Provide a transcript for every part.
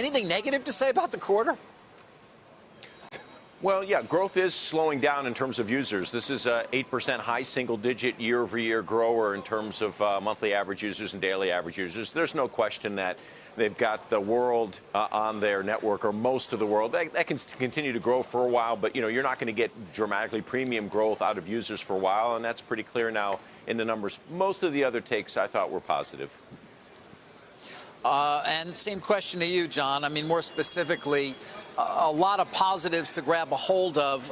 Anything negative to say about the quarter? Well, yeah, growth is slowing down in terms of users. This is a 8% high single-digit year-over-year grower in terms of monthly average users and daily average users. There's no question that they've got the world on their network, or most of the world. That can continue to grow for a while, but you're not going to get dramatically premium growth out of users for a while, and that's pretty clear now in the numbers. Most of the other takes I thought were positive. And same question to you, John. I mean, more specifically, a lot of positives to grab a hold of.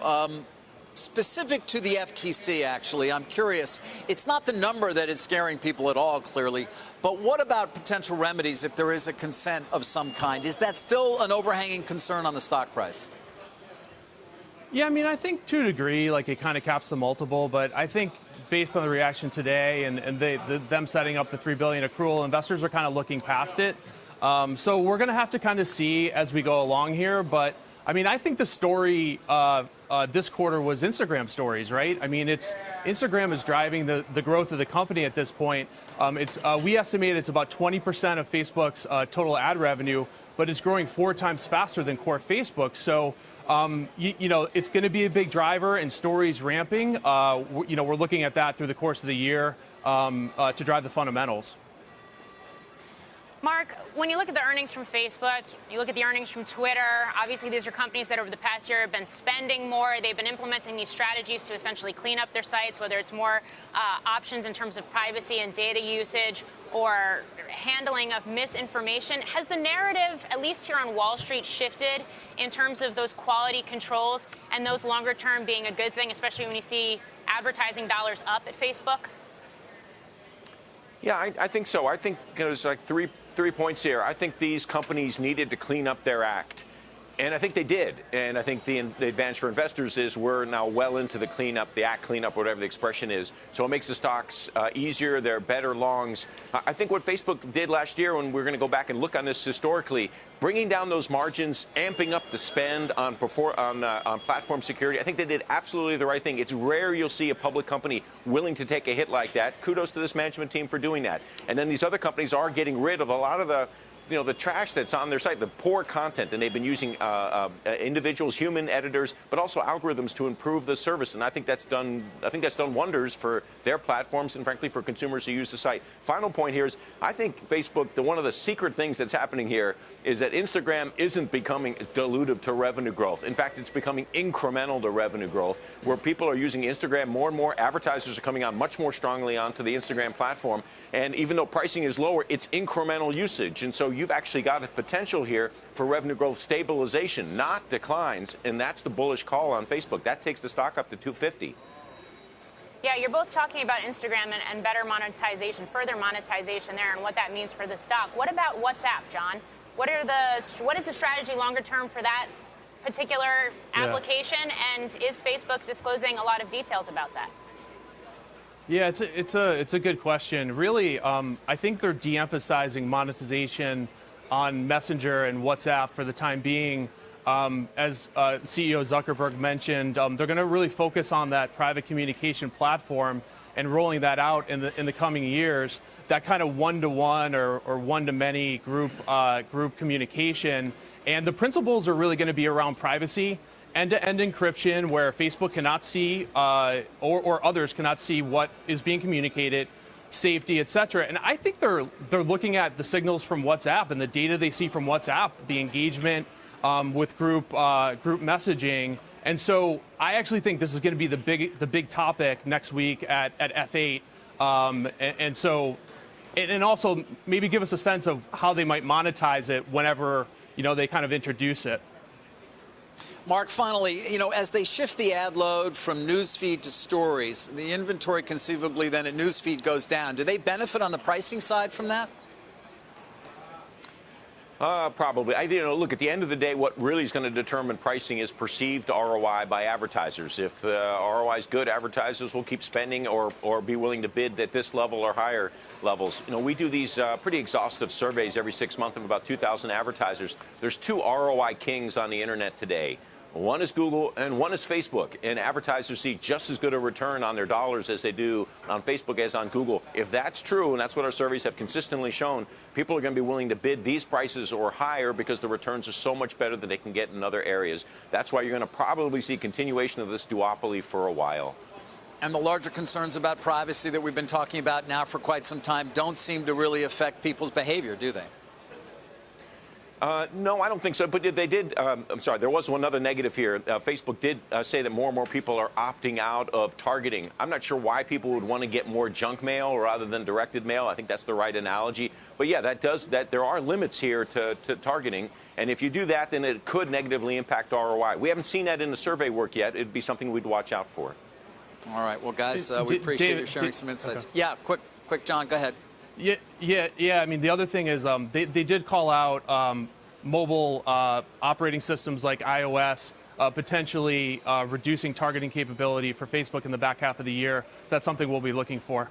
Specific to the FTC, actually, I'm curious. It's not the number that is scaring people at all, clearly, but what about potential remedies if there is a consent of some kind? Is that still an overhanging concern on the stock price? Yeah, I mean, I think to a degree, like, it kind of caps the multiple, but I think based on the reaction today and them setting up the $3 billion accrual, investors are kind of looking past it. So we're going to have to kind of see as we go along here. But, I mean, I think the story this quarter was Instagram stories, right? I mean, Instagram is driving the growth of the company at this point. We estimate it's about 20% of Facebook's total ad revenue, but it's growing 4 times faster than core Facebook. So, it's going to be a big driver, and stories ramping. We're looking at that through the course of the year to drive the fundamentals. Mark, when you look at the earnings from Facebook, you look at the earnings from Twitter, obviously these are companies that over the past year have been spending more. They've been implementing these strategies to essentially clean up their sites, whether it's more options in terms of privacy and data usage or handling of misinformation. Has the narrative, at least here on Wall Street, shifted in terms of those quality controls and those longer term being a good thing, especially when you see advertising dollars up at Facebook? Yeah, I think so. I think there's like three points here. I think these companies needed to clean up their act. And I think they did. And I think the advantage for investors is we're now well into the cleanup, the act cleanup, whatever the expression is. So it makes the stocks easier. They're better longs. I think what Facebook did last year, when we're going to go back and look on this historically, bringing down those margins, amping up the spend on platform security, I think they did absolutely the right thing. It's rare you'll see a public company willing to take a hit like that. Kudos to this management team for doing that. And then these other companies are getting rid of a lot of the trash that's on their site, the poor content, and they've been using individuals, human editors, but also algorithms to improve the service. And I think that's done wonders for their platforms and, frankly, for consumers who use the site. Final point here is, I think Facebook, one of the secret things that's happening here is that Instagram isn't becoming dilutive to revenue growth. In fact, it's becoming incremental to revenue growth, where people are using Instagram more and more. Advertisers are coming on much more strongly onto the Instagram platform. And even though pricing is lower, it's incremental usage. And so you've actually got a potential here for revenue growth stabilization, not declines. And that's the bullish call on Facebook. That takes the stock up to 250. Yeah, you're both talking about Instagram and better monetization, further monetization there, and what that means for the stock. What about WhatsApp, John? What is the strategy longer term for that particular application? And is Facebook disclosing a lot of details about that? Yeah, it's a good question. Really, I think they're de-emphasizing monetization on Messenger and WhatsApp for the time being. As CEO Zuckerberg mentioned, they're going to really focus on that private communication platform and rolling that out in the coming years. That kind of one-to-one or one-to-many group communication, and the principles are really going to be around privacy, end-to-end encryption, where Facebook cannot see or others cannot see what is being communicated, safety, etc. And I think they're looking at the signals from WhatsApp and the data they see from WhatsApp, the engagement with group messaging. And so I actually think this is going to be the big topic next week at F8. And also maybe give us a sense of how they might monetize it whenever they kind of introduce it. Mark, finally, as they shift the ad load from newsfeed to stories, the inventory conceivably then at newsfeed goes down. Do they benefit on the pricing side from that? Probably. Look, at the end of the day, what really is going to determine pricing is perceived ROI by advertisers. If the ROI is good, advertisers will keep spending or be willing to bid at this level or higher levels. We do these pretty exhaustive surveys every 6 months of about 2,000 advertisers. There's 2 ROI kings on the internet today. One is Google and one is Facebook. And advertisers see just as good a return on their dollars as they do on Facebook as on Google. If that's true, and that's what our surveys have consistently shown, people are going to be willing to bid these prices or higher because the returns are so much better than they can get in other areas. That's why you're going to probably see continuation of this duopoly for a while. And the larger concerns about privacy that we've been talking about now for quite some time don't seem to really affect people's behavior, do they? No, I don't think so. But they did. I'm sorry. There was one other negative here. Facebook did say that more and more people are opting out of targeting. I'm not sure why people would want to get more junk mail rather than directed mail. I think that's the right analogy. But yeah, there are limits here to targeting. And if you do that, then it could negatively impact ROI. We haven't seen that in the survey work yet. It'd be something we'd watch out for. All right. Well, guys, we appreciate you sharing some insights. Okay. Yeah. Quick, John. Go ahead. Yeah. I mean, the other thing is they did call out mobile operating systems like iOS potentially reducing targeting capability for Facebook in the back half of the year. That's something we'll be looking for.